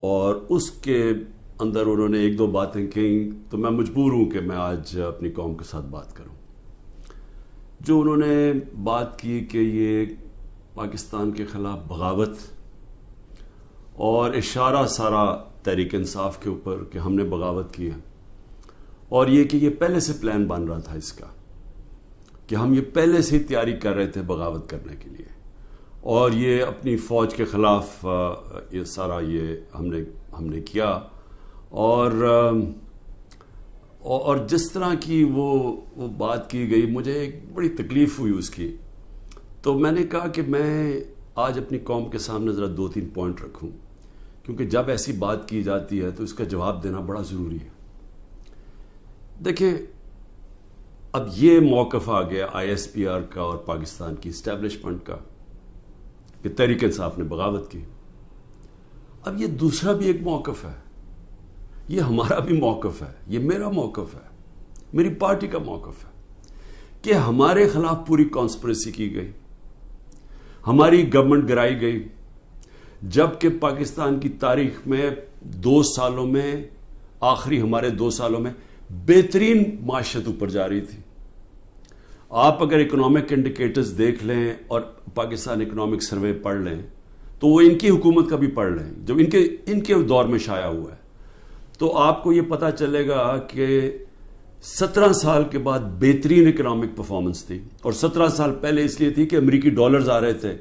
اور اس کے اندر انہوں نے ایک دو باتیں کہیں تو میں مجبور ہوں کہ میں آج اپنی قوم کے ساتھ بات کروں. جو انہوں نے بات کی کہ یہ پاکستان کے خلاف بغاوت اور اشارہ سارا تحریک انصاف کے اوپر کہ ہم نے بغاوت کی ہے، اور یہ کہ یہ پہلے سے پلان بن رہا تھا اس کا کہ ہم یہ پہلے سے ہی تیاری کر رہے تھے بغاوت کرنے کے لیے، اور یہ اپنی فوج کے خلاف یہ سارا یہ ہم نے کیا. اور جس طرح کی وہ بات کی گئی مجھے ایک بڑی تکلیف ہوئی اس کی. تو میں نے کہا کہ میں آج اپنی قوم کے سامنے ذرا 2-3 پوائنٹ رکھوں، کیونکہ جب ایسی بات کی جاتی ہے تو اس کا جواب دینا بڑا ضروری ہے. دیکھیں، اب یہ موقف آ گیا ISPR کا اور پاکستان کی اسٹیبلشمنٹ کا کہ تحریک انصاف نے بغاوت کی. اب یہ دوسرا بھی ایک موقف ہے، یہ ہمارا بھی موقف ہے، یہ میرا موقف ہے، میری پارٹی کا موقف ہے کہ ہمارے خلاف پوری کانسپریسی کی گئی، ہماری گورنمنٹ گرائی گئی، جبکہ پاکستان کی تاریخ میں 2 سالوں میں آخری ہمارے 2 سالوں میں بہترین معیشت اوپر جا رہی تھی. آپ اگر اکنامک انڈیکیٹرز دیکھ لیں اور پاکستان اکنامک سروے پڑھ لیں تو وہ ان کی حکومت کا بھی پڑھ لیں جو ان کے دور میں شائع ہوا ہے، تو آپ کو یہ پتا چلے گا کہ 17 سال کے بعد بہترین اکنامک پرفارمنس تھی. اور 17 سال پہلے اس لیے تھی کہ امریکی ڈالرز آ رہے تھے،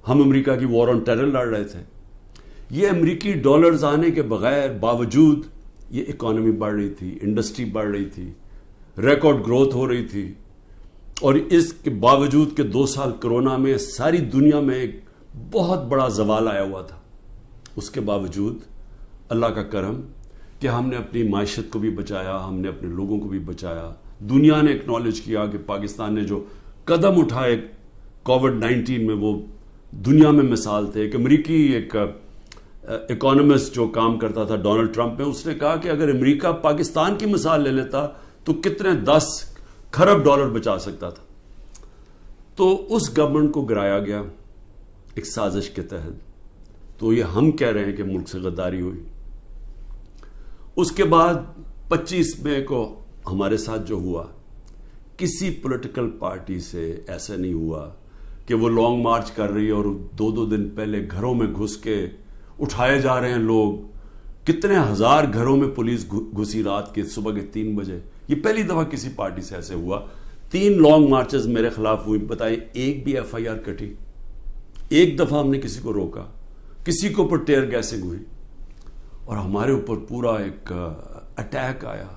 ہم امریکہ کی وار آن ٹیرر لڑ رہے تھے. یہ امریکی ڈالرز آنے کے بغیر باوجود یہ اکانومی بڑھ رہی تھی، انڈسٹری بڑھ رہی تھی، ریکارڈ گروتھ ہو رہی تھی. اور اس کے باوجود کہ 2 سال کرونا میں ساری دنیا میں ایک بہت بڑا زوال آیا ہوا تھا، اس کے باوجود اللہ کا کرم کہ ہم نے اپنی معیشت کو بھی بچایا، ہم نے اپنے لوگوں کو بھی بچایا. دنیا نے اکنالج کیا کہ پاکستان نے جو قدم اٹھائے کووڈ-19 میں وہ دنیا میں مثال تھے. ایک امریکی ایک اکانومسٹ جو کام کرتا تھا ڈونلڈ ٹرمپ میں، اس نے کہا کہ اگر امریکہ پاکستان کی مثال لے لیتا تو کتنے 10 کھرب ڈالر بچا سکتا تھا. تو اس گورنمنٹ کو گرایا گیا ایک سازش کے تحت. تو یہ ہم کہہ رہے ہیں کہ ملک سے غداری ہوئی. اس کے بعد 25 مئی کو ہمارے ساتھ جو ہوا، کسی پولیٹیکل پارٹی سے ایسا نہیں ہوا کہ وہ لانگ مارچ کر رہی ہے اور 2 دن پہلے گھروں میں گھس کے اٹھائے جا رہے ہیں لوگ. کتنے ہزار گھروں میں پولیس گھسی رات کے صبح کے 3 بجے. یہ پہلی دفعہ کسی پارٹی سے ایسے ہوا. 3 لانگ مارچز میرے خلاف ہوئی، بتائیں ایک بھی FIR کٹی؟ ایک دفعہ ہم نے کسی کو روکا؟ کسی کو اوپر ٹیئر گیسنگ ہوئی؟ اور ہمارے اوپر پورا ایک اٹیک آیا،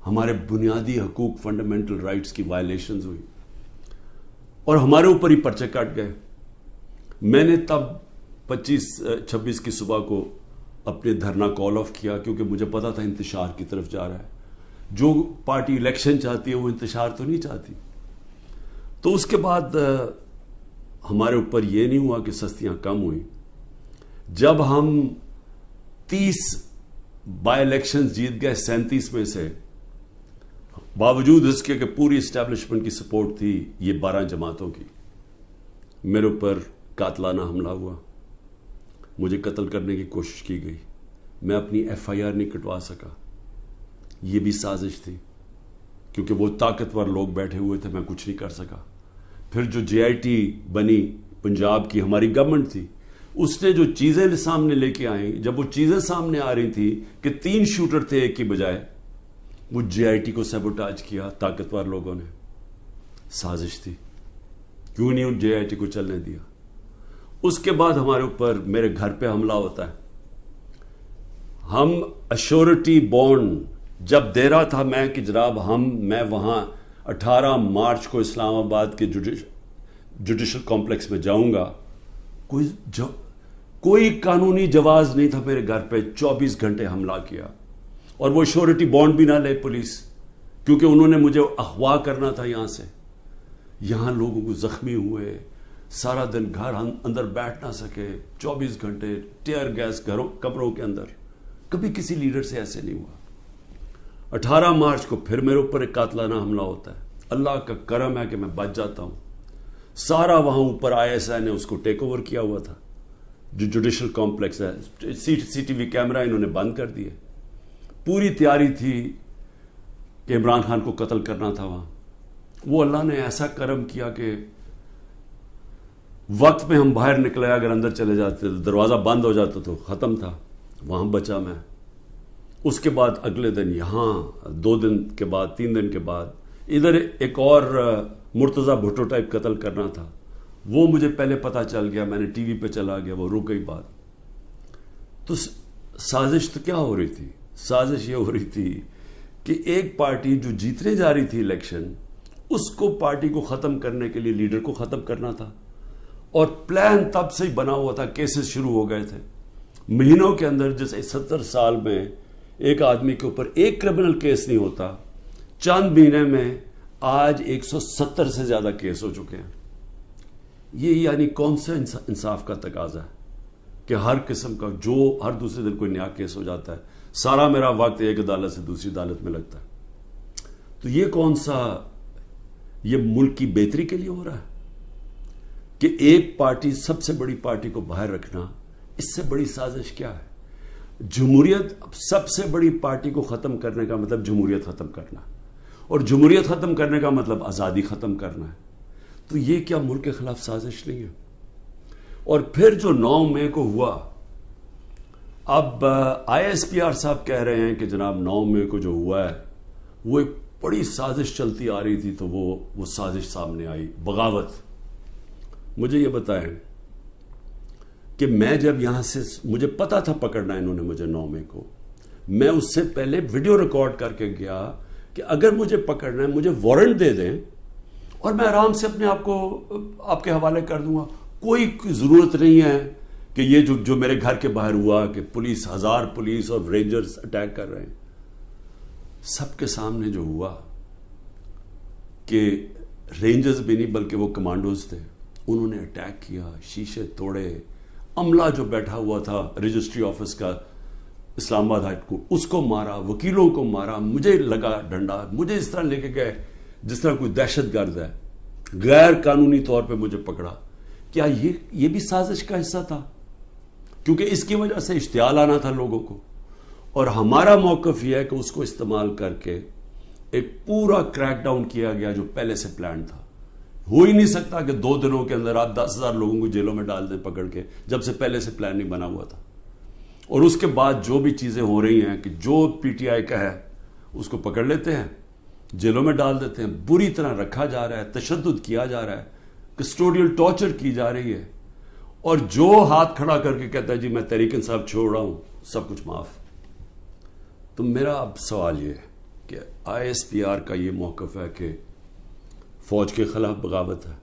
ہمارے بنیادی حقوق فنڈامنٹل رائٹس کی وائلیشنز ہوئی اور ہمارے اوپر ہی پرچے کٹ گئے. میں نے تب 26 کی صبح کو اپنے دھرنا کال آف کیا، کیونکہ مجھے پتا تھا انتشار کی طرف جا رہا ہے. جو پارٹی الیکشن چاہتی ہے وہ انتشار تو نہیں چاہتی. تو اس کے بعد ہمارے اوپر یہ نہیں ہوا کہ سستیاں کم ہوئی. جب ہم 30 بائی الیکشن جیت گئے 37 میں سے، باوجود اس کے کہ پوری اسٹیبلشمنٹ کی سپورٹ تھی یہ 12 جماعتوں کی، میرے اوپر قاتلانہ حملہ ہوا، مجھے قتل کرنے کی کوشش کی گئی. میں اپنی FIR نہیں کٹوا سکا. یہ بھی سازش تھی کیونکہ وہ طاقتور لوگ بیٹھے ہوئے تھے، میں کچھ نہیں کر سکا. پھر جو JIT بنی پنجاب کی ہماری گورنمنٹ تھی، اس نے جو چیزیں سامنے لے کے آئیں، جب وہ چیزیں سامنے آ رہی تھی کہ 3 شوٹر تھے ایک کی بجائے، وہ JIT کو سیبوٹاج کیا طاقتور لوگوں نے. سازش تھی. کیوں نہیں ان JIT کو چلنے دیا؟ اس کے بعد ہمارے اوپر میرے گھر پہ حملہ ہوتا ہے. ہم ایشورٹی بانڈ جب دے رہا تھا میں کہ جناب میں وہاں 18 مارچ کو اسلام آباد کے جوڈیشل کمپلیکس میں جاؤں گا، کوئی قانونی جواز نہیں تھا. میرے گھر پہ 24 گھنٹے حملہ کیا اور وہ ایشورٹی بانڈ بھی نہ لے پولیس، کیونکہ انہوں نے مجھے اغوا کرنا تھا. یہاں لوگوں کو زخمی ہوئے، سارا دن گھر اندر بیٹھ نہ سکے، 24 گھنٹے ٹیئر گیس کمروں کے اندر. کبھی کسی لیڈر سے ایسے نہیں ہوا. 18 مارچ کو پھر میرے اوپر ایک قاتلانہ حملہ ہوتا ہے. اللہ کا کرم ہے کہ میں بچ جاتا ہوں. سارا وہاں اوپر ISI نے اس کو ٹیک اوور کیا ہوا تھا. جو جوڈیشل کمپلیکس ہے، سی ٹی وی کیمرہ انہوں نے بند کر دیے. پوری تیاری تھی کہ عمران خان کو قتل کرنا تھا وہاں. وہ اللہ نے ایسا کرم کیا کہ وقت پہ ہم باہر نکلے. اگر اندر چلے جاتے تو دروازہ بند ہو جاتا تو ختم تھا. وہاں بچا میں. اس کے بعد اگلے دن یہاں 2 دن کے بعد 3 دن کے بعد ادھر ایک اور مرتضی بھٹو ٹائپ قتل کرنا تھا. وہ مجھے پہلے پتا چل گیا، میں نے ٹی وی پہ چلا گیا، وہ رک گئی بات. تو سازش تو کیا ہو رہی تھی؟ سازش یہ ہو رہی تھی کہ ایک پارٹی جو جیتنے جا رہی تھی الیکشن، اس کو پارٹی کو ختم کرنے کے لیے لیڈر کو ختم کرنا تھا. اور پلان تب سے ہی بنا ہوا تھا. کیسز شروع ہو گئے تھے مہینوں کے اندر. جیسے 70 سال میں ایک آدمی کے اوپر ایک کرمنل کیس نہیں ہوتا، چند مہینے میں آج 170 سے زیادہ کیس ہو چکے ہیں. یہ یعنی کون سا انصاف کا تقاضا ہے کہ ہر قسم کا جو ہر دوسرے دن کوئی نیا کیس ہو جاتا ہے. سارا میرا وقت ایک عدالت سے دوسری عدالت میں لگتا ہے. تو یہ کون سا، یہ ملک کی بہتری کے لیے ہو رہا ہے کہ ایک پارٹی، سب سے بڑی پارٹی کو باہر رکھنا؟ اس سے بڑی سازش کیا ہے؟ جمہوریت، سب سے بڑی پارٹی کو ختم کرنے کا مطلب جمہوریت ختم کرنا، اور جمہوریت ختم کرنے کا مطلب آزادی ختم کرنا ہے. تو یہ کیا ملک کے خلاف سازش نہیں ہے؟ اور پھر جو 9 مئی کو ہوا، اب آئی ایس پی آر صاحب کہہ رہے ہیں کہ جناب 9 مئی کو جو ہوا ہے وہ ایک بڑی سازش چلتی آ رہی تھی. تو وہ سازش سامنے آئی، بغاوت. مجھے یہ بتائیں کہ میں جب یہاں سے، مجھے پتا تھا پکڑنا انہوں نے مجھے 9 مئی کو، میں اس سے پہلے ویڈیو ریکارڈ کر کے گیا کہ اگر مجھے پکڑنا ہے مجھے وارنٹ دے دیں اور میں آرام سے اپنے آپ کو آپ کے حوالے کر دوں گا. کوئی ضرورت نہیں ہے کہ یہ جو میرے گھر کے باہر ہوا کہ پولیس، 1000 پولیس اور رینجرز اٹیک کر رہے ہیں. سب کے سامنے جو ہوا کہ رینجرز بھی نہیں بلکہ وہ کمانڈوز تھے، انہوں نے اٹیک کیا، شیشے توڑے. عملہ جو بیٹھا ہوا تھا رجسٹری آفس کا اسلام آباد ہائٹ کو، اس کو مارا، وکیلوں کو مارا. مجھے لگا ڈنڈا، مجھے اس طرح لے کے گئے جس طرح کوئی دہشت گرد ہے. غیر قانونی طور پہ مجھے پکڑا. کیا یہ بھی سازش کا حصہ تھا؟ کیونکہ اس کی وجہ سے اشتعال آنا تھا لوگوں کو. اور ہمارا موقف یہ ہے کہ اس کو استعمال کر کے ایک پورا کریک ڈاؤن کیا گیا جو پہلے سے پلان تھا. ہو ہی نہیں سکتا کہ 2 دنوں کے اندر آپ 10,000 لوگوں کو جیلوں میں ڈال دیں پکڑ کے، جب سے پہلے سے پلان نہیں بنا ہوا تھا. اور اس کے بعد جو بھی چیزیں ہو رہی ہیں کہ جو پی ٹی آئی کا ہے اس کو پکڑ لیتے ہیں، جیلوں میں ڈال دیتے ہیں، بری طرح رکھا جا رہا ہے، تشدد کیا جا رہا ہے، کسٹوڈیل ٹارچر کی جا رہی ہے. اور جو ہاتھ کھڑا کر کے کہتا ہے جی میں تحریک انصاف چھوڑ رہا ہوں، سب کچھ معاف. تو میرا اب سوال یہ ہے کہ آئی ایس پی آر کا یہ موقف ہے کہ فوج کے خلاف بغاوت ہے.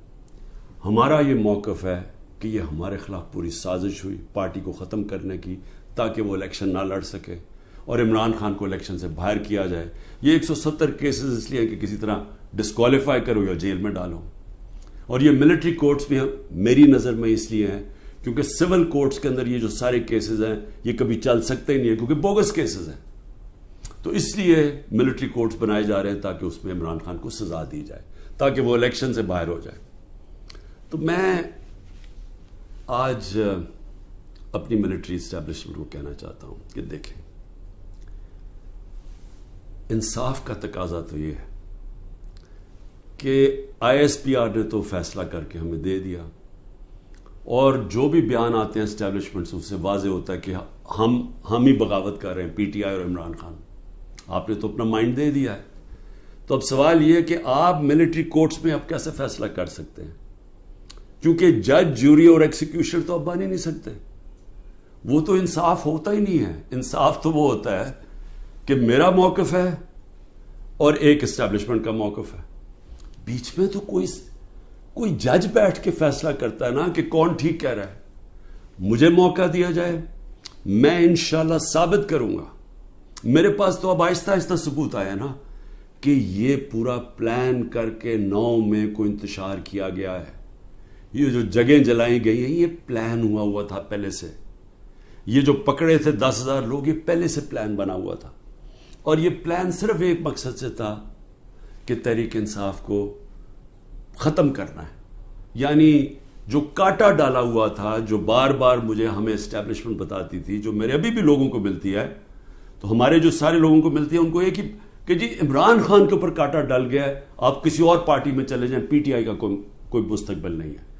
ہمارا یہ موقف ہے کہ یہ ہمارے خلاف پوری سازش ہوئی پارٹی کو ختم کرنے کی تاکہ وہ الیکشن نہ لڑ سکے اور عمران خان کو الیکشن سے باہر کیا جائے. یہ 170 کیسز اس لیے کہ کسی طرح ڈسکوالیفائی کرو یا جیل میں ڈالو. اور یہ ملٹری کورٹس بھی میری نظر میں اس لیے ہیں کیونکہ سول کورٹس کے اندر یہ جو سارے کیسز ہیں یہ کبھی چل سکتے ہی نہیں ہیں کیونکہ بوگس کیسز ہیں. تو اس لیے ملٹری کورٹس بنائے جا رہے ہیں تاکہ اس میں عمران خان کو سزا دی جائے تاکہ وہ الیکشن سے باہر ہو جائے. تو میں آج اپنی ملٹری اسٹیبلشمنٹ کو کہنا چاہتا ہوں کہ دیکھیں، انصاف کا تقاضا تو یہ ہے کہ آئی ایس پی آر نے تو فیصلہ کر کے ہمیں دے دیا، اور جو بھی بیان آتے ہیں اسٹیبلشمنٹ سے اس سے واضح ہوتا ہے کہ ہم ہی بغاوت کر رہے ہیں، پی ٹی آئی اور عمران خان. آپ نے تو اپنا مائنڈ دے دیا ہے. تو اب سوال یہ ہے کہ آپ ملٹری کورٹس میں اب کیسے فیصلہ کر سکتے ہیں؟ کیونکہ جج، جوری اور ایکسیکیوشن تو اب بن ہی نہیں سکتے. وہ تو انصاف ہوتا ہی نہیں ہے. انصاف تو وہ ہوتا ہے کہ میرا موقف ہے اور ایک اسٹیبلشمنٹ کا موقف ہے. بیچ میں تو کوئی جج بیٹھ کے فیصلہ کرتا ہے نا کہ کون ٹھیک کہہ رہا ہے. مجھے موقع دیا جائے، میں انشاءاللہ ثابت کروں گا. میرے پاس تو اب آہستہ آہستہ ثبوت آیا نا کہ یہ پورا پلان کر کے 9 مئی کو انتشار کیا گیا ہے. یہ جو جگہیں جلائی گئی ہیں یہ پلان ہوا تھا پہلے سے. یہ جو پکڑے تھے 10,000 لوگ، یہ پہلے سے پلان بنا ہوا تھا. اور یہ پلان صرف ایک مقصد سے تھا کہ تحریک انصاف کو ختم کرنا ہے. یعنی جو کاٹا ڈالا ہوا تھا، جو بار بار مجھے ہمیں اسٹیبلشمنٹ بتاتی تھی، جو میرے ابھی بھی لوگوں کو ملتی ہے، تو ہمارے جو سارے لوگوں کو ملتی ہے ان کو ایک ہی کہ جی عمران خان کے اوپر کاٹا ڈل گیا ہے، آپ کسی اور پارٹی میں چلے جائیں، پی ٹی آئی کا کوئی مستقبل نہیں ہے.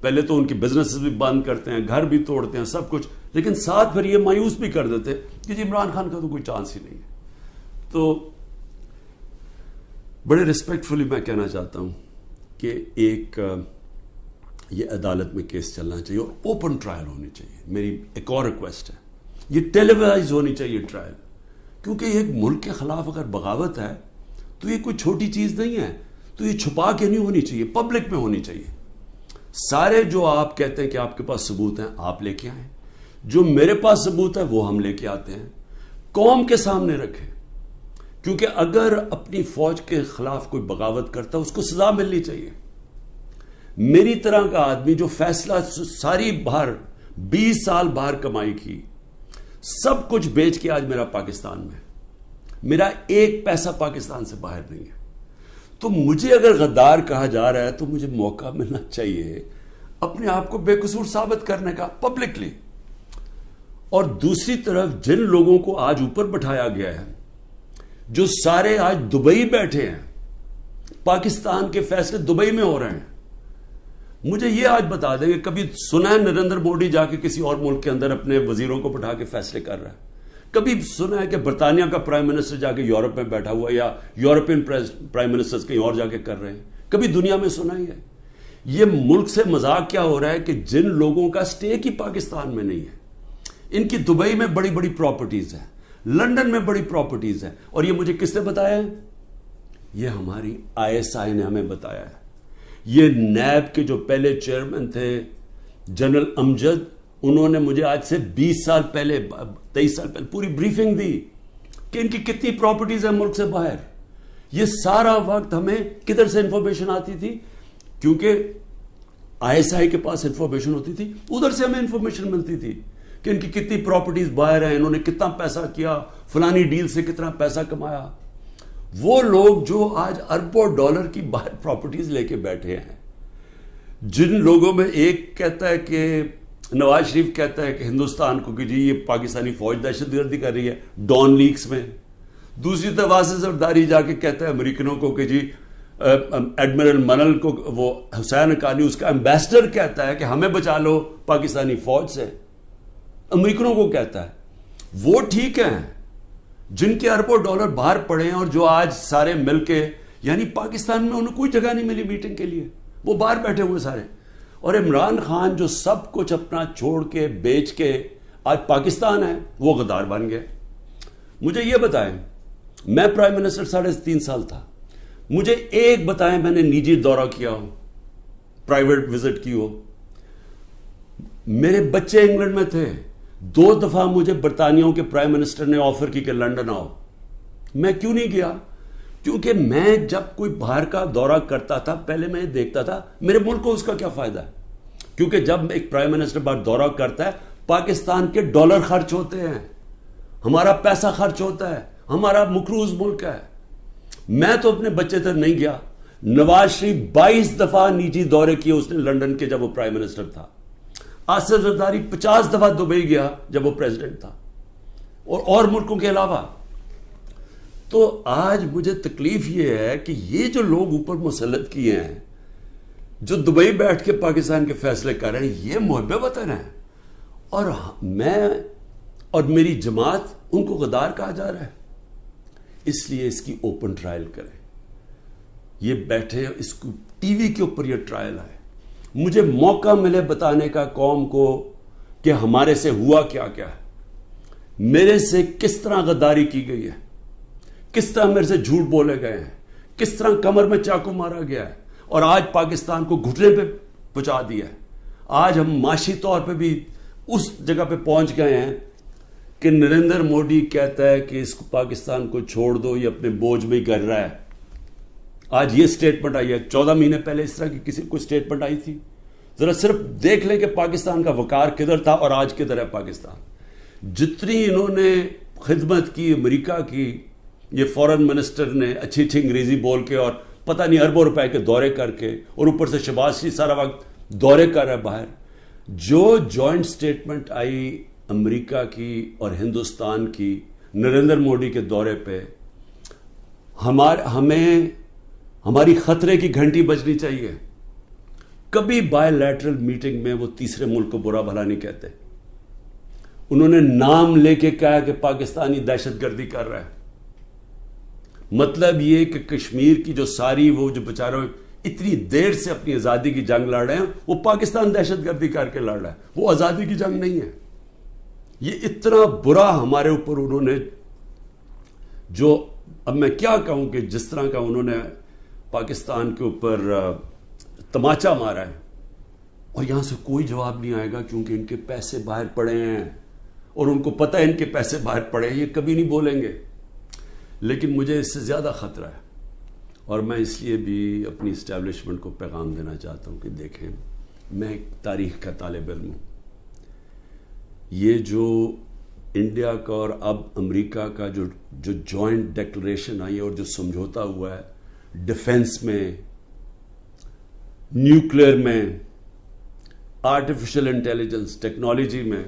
پہلے تو ان کی بزنس بھی بند کرتے ہیں، گھر بھی توڑتے ہیں، سب کچھ، لیکن ساتھ پھر یہ مایوس بھی کر دیتے کہ جی عمران خان کا تو کوئی چانس ہی نہیں ہے. تو بڑے ریسپیکٹفلی میں کہنا چاہتا ہوں کہ ایک یہ عدالت میں کیس چلنا چاہیے اور اوپن ٹرائل ہونی چاہیے. میری ایک اور ریکویسٹ ہے، یہ ٹیلی وائز ہونی چاہیے ٹرائل، کیونکہ ایک ملک کے خلاف اگر بغاوت ہے تو یہ کوئی چھوٹی چیز نہیں ہے، تو یہ چھپا کے نہیں ہونی چاہیے، پبلک میں ہونی چاہیے. سارے جو آپ کہتے ہیں کہ آپ کے پاس ثبوت ہیں، آپ لے کے آئیں. جو میرے پاس ثبوت ہے وہ ہم لے کے آتے ہیں، قوم کے سامنے رکھیں. کیونکہ اگر اپنی فوج کے خلاف کوئی بغاوت کرتا ہے اس کو سزا ملنی چاہیے. میری طرح کا آدمی جو فیصلہ ساری باہر 20 سال باہر کمائی کی، سب کچھ بیچ کے آج میرا پاکستان میں، میرا ایک پیسہ پاکستان سے باہر نہیں ہے. تو مجھے اگر غدار کہا جا رہا ہے تو مجھے موقع ملنا چاہیے اپنے آپ کو بے قصور ثابت کرنے کا پبلکلی. اور دوسری طرف جن لوگوں کو آج اوپر بٹھایا گیا ہے، جو سارے آج دبئی بیٹھے ہیں، پاکستان کے فیصلے دبئی میں ہو رہے ہیں. مجھے یہ آج بتا دیں کہ کبھی سنا ہے نریندر مودی جا کے کسی اور ملک کے اندر اپنے وزیروں کو بٹھا کے فیصلے کر رہا ہے؟ کبھی سنا ہے کہ برطانیہ کا پرائم منسٹر جا کے یورپ میں بیٹھا ہوا یا یورپین پرائم منسٹر کہیں اور جا کے کر رہے ہیں؟ کبھی دنیا میں سنا ہی ہے؟ یہ ملک سے مذاق کیا ہو رہا ہے کہ جن لوگوں کا سٹیک ہی پاکستان میں نہیں ہے، ان کی دبئی میں بڑی بڑی پراپرٹیز ہیں، لندن میں بڑی پراپرٹیز ہیں. اور یہ مجھے کس نے بتایا ہے؟ یہ ہماری ISI نے ہمیں بتایا ہے. یہ نیب کے جو پہلے چیئرمین تھے جنرل امجد، انہوں نے مجھے آج سے 20 سال پہلے 23 سال پہلے پوری بریفنگ دی کہ ان کی کتنی پراپرٹیز ہیں ملک سے باہر. یہ سارا وقت ہمیں کدھر سے انفارمیشن آتی تھی؟ کیونکہ ISI کے پاس انفارمیشن ہوتی تھی، ادھر سے ہمیں انفارمیشن ملتی تھی کہ ان کی کتنی پراپرٹیز باہر ہیں، انہوں نے کتنا پیسہ کیا، فلانی ڈیل سے کتنا پیسہ کمایا. وہ لوگ جو آج اربوں ڈالر کی باہر پراپرٹیز لے کے بیٹھے ہیں، جن لوگوں میں ایک کہتا ہے کہ نواز شریف کہتا ہے کہ ہندوستان کو کہ جی یہ پاکستانی فوج دہشت گردی کر رہی ہے ڈان لیکس میں، دوسری طرف واسف زرداری جا کے کہتا ہے امریکنوں کو کہ جی ایڈمرل منل کو، وہ حسین حقانی اس کا ایمبیسڈر کہتا ہے کہ ہمیں بچا لو پاکستانی فوج سے، امریکنوں کو کہتا ہے. وہ ٹھیک ہیں جن کے اربوں ڈالر باہر پڑے ہیں اور جو آج سارے مل کے، یعنی پاکستان میں انہیں کوئی جگہ نہیں ملی میٹنگ کے لیے، وہ باہر بیٹھے ہوئے سارے. اور عمران خان جو سب کچھ اپنا چھوڑ کے بیچ کے آج پاکستان ہے، وہ غدار بن گئے. مجھے یہ بتائیں، میں پرائم منسٹر 3.5 سال تھا، مجھے ایک بتائیں میں نے نجی دورہ کیا ہو، پرائیویٹ وزٹ کی ہو. میرے بچے انگلینڈ میں تھے، 2 دفعہ مجھے برطانیہ کے پرائم منسٹر نے آفر کی کہ لندن آؤ. میں کیوں نہیں گیا؟ کیونکہ میں جب کوئی باہر کا دورہ کرتا تھا پہلے میں دیکھتا تھا میرے ملک کو اس کا کیا فائدہ ہے. کیونکہ جب ایک پرائم منسٹر باہر دورہ کرتا ہے، پاکستان کے ڈالر خرچ ہوتے ہیں، ہمارا پیسہ خرچ ہوتا ہے، ہمارا مقروض ملک ہے. میں تو اپنے بچے تک نہیں گیا. نواز شریف 22 دفعہ نجی دورے کیے اس نے لندن کے جب وہ پرائم منسٹر تھا. آصف زرداری 50 دفعہ دبئی گیا جب وہ پریزیڈنٹ تھا، اور ملکوں کے علاوہ. تو آج مجھے تکلیف یہ ہے کہ یہ جو لوگ اوپر مسلط کیے ہیں، جو دبئی بیٹھ کے پاکستان کے فیصلے کر رہے ہیں، یہ محب وطن ہیں، اور میں اور میری جماعت ان کو غدار کہا جا رہا ہے. اس لیے اس کی اوپن ٹرائل کریں. یہ بیٹھے اس کو ٹی وی کے اوپر یہ ٹرائل آئے، مجھے موقع ملے بتانے کا قوم کو کہ ہمارے سے ہوا کیا کیا ہے، میرے سے کس طرح غداری کی گئی ہے، کس طرح میرے سے جھوٹ بولے گئے ہیں، کس طرح کمر میں چاقو مارا گیا ہے، اور آج پاکستان کو گھٹنے پہ پہنچا دیا ہے. آج ہم معاشی طور پہ بھی اس جگہ پہ پہنچ گئے ہیں کہ نریندر مودی کہتا ہے کہ اس کو پاکستان کو چھوڑ دو، یہ اپنے بوجھ میں ہی کر رہا ہے. آج یہ سٹیٹمنٹ آئی ہے، 14 مہینے پہلے اس طرح کی کسی کوئی سٹیٹمنٹ آئی تھی؟ ذرا صرف دیکھ لیں کہ پاکستان کا وقار کدھر تھا اور آج کدھر ہے پاکستان. جتنی انہوں نے خدمت کی امریکہ کی، یہ فورن منسٹر نے اچھی اچھی انگریزی بول کے اور پتہ نہیں اربوں روپے کے دورے کر کے، اور اوپر سے شہباز شریف سارا وقت دورے کر رہا ہے باہر. جو جوائنٹ سٹیٹمنٹ آئی امریکہ کی اور ہندوستان کی نریندر مودی کے دورے پہ، ہمیں ہماری خطرے کی گھنٹی بجنی چاہیے. کبھی بائی لیٹرل میٹنگ میں وہ تیسرے ملک کو برا بھلا نہیں کہتے. انہوں نے نام لے کے کہا کہ پاکستانی دہشت گردی کر رہا ہے. مطلب یہ کہ کشمیر کی جو ساری وہ جو بیچارے اتنی دیر سے اپنی آزادی کی جنگ لڑ رہے ہیں، وہ پاکستان دہشت گردی کر کے لڑ رہا ہے. وہ آزادی کی جنگ نہیں ہے. یہ اتنا برا ہمارے اوپر انہوں نے، جو اب میں کیا کہوں کہ جس طرح کا انہوں نے پاکستان کے اوپر تماچا مارا ہے، اور یہاں سے کوئی جواب نہیں آئے گا کیونکہ ان کے پیسے باہر پڑے ہیں اور ان کو پتہ ہے ان کے پیسے باہر پڑے ہیں. یہ کبھی نہیں بولیں گے. لیکن مجھے اس سے زیادہ خطرہ ہے، اور میں اس لیے بھی اپنی اسٹیبلشمنٹ کو پیغام دینا چاہتا ہوں کہ دیکھیں، میں ایک تاریخ کا طالب علم ہوں. یہ جو انڈیا کا اور اب امریکہ کا جو جوائنٹ ڈیکلریشن آئی ہے اور جو سمجھوتا ہوا ہے ڈیفنس میں، نیوکلیئر میں، آرٹیفیشل انٹیلیجنس ٹیکنالوجی میں،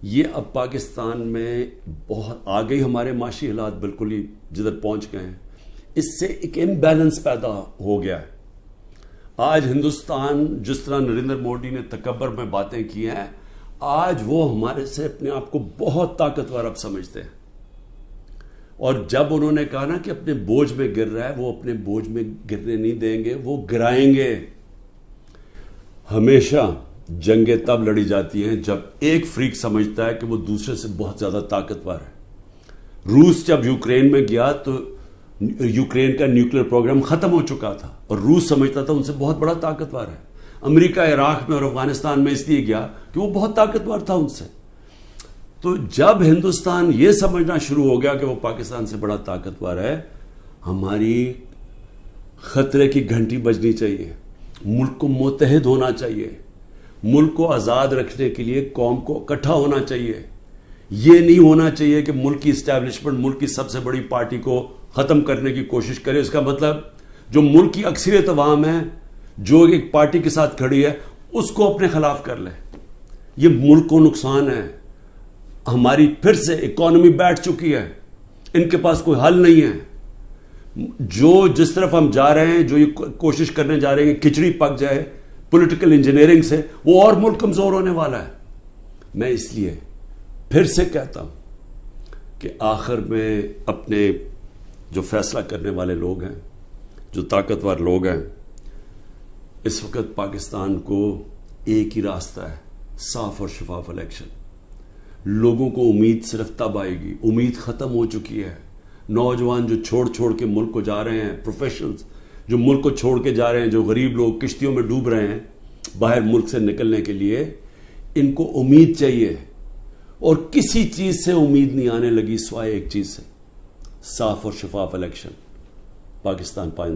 یہ اب پاکستان میں بہت آگے ہمارے معاشی حالات بالکل ہی جدھر پہنچ گئے ہیں. اس سے ایک امبیلنس پیدا ہو گیا ہے. آج ہندوستان جس طرح نریندر مودی نے تکبر میں باتیں کی ہیں، آج وہ ہمارے سے اپنے آپ کو بہت طاقتور اب سمجھتے ہیں. اور جب انہوں نے کہا نا کہ اپنے بوجھ میں گر رہا ہے، وہ اپنے بوجھ میں گرنے نہیں دیں گے، وہ گرائیں گے. ہمیشہ جنگیں تب لڑی جاتی ہیں جب ایک فریق سمجھتا ہے کہ وہ دوسرے سے بہت زیادہ طاقتور ہے. روس جب یوکرین میں گیا تو یوکرین کا نیوکلیئر پروگرام ختم ہو چکا تھا اور روس سمجھتا تھا ان سے بہت بڑا طاقتور ہے. امریکہ عراق میں اور افغانستان میں اس لیے گیا کہ وہ بہت طاقتور تھا ان سے. تو جب ہندوستان یہ سمجھنا شروع ہو گیا کہ وہ پاکستان سے بڑا طاقتور ہے، ہماری خطرے کی گھنٹی بجنی چاہیے. ملک کو متحد ہونا چاہیے. ملک کو آزاد رکھنے کے لیے قوم کو اکٹھا ہونا چاہیے. یہ نہیں ہونا چاہیے کہ ملک کی اسٹیبلشمنٹ ملک کی سب سے بڑی پارٹی کو ختم کرنے کی کوشش کرے. اس کا مطلب جو ملک کی اکثریت عوام ہے، جو ایک پارٹی کے ساتھ کھڑی ہے، اس کو اپنے خلاف کر لے. یہ ملک کو نقصان ہے. ہماری پھر سے اکانومی بیٹھ چکی ہے. ان کے پاس کوئی حل نہیں ہے. جو جس طرف ہم جا رہے ہیں، جو یہ کوشش کرنے جا رہے ہیں کہ کھچڑی پک جائے پولیٹیکل انجینئرنگ سے، وہ اور ملک کمزور ہونے والا ہے. میں اس لیے پھر سے کہتا ہوں کہ آخر میں اپنے جو فیصلہ کرنے والے لوگ ہیں، جو طاقتور لوگ ہیں، اس وقت پاکستان کو ایک ہی راستہ ہے، صاف اور شفاف الیکشن. لوگوں کو امید صرف تب آئے گی. امید ختم ہو چکی ہے. نوجوان جو چھوڑ کے ملک کو جا رہے ہیں، پروفیشنلز جو ملک کو چھوڑ کے جا رہے ہیں، جو غریب لوگ کشتیوں میں ڈوب رہے ہیں باہر ملک سے نکلنے کے لیے، ان کو امید چاہیے. اور کسی چیز سے امید نہیں آنے لگی سوائے ایک چیز سے، صاف اور شفاف الیکشن. پاکستان پائیں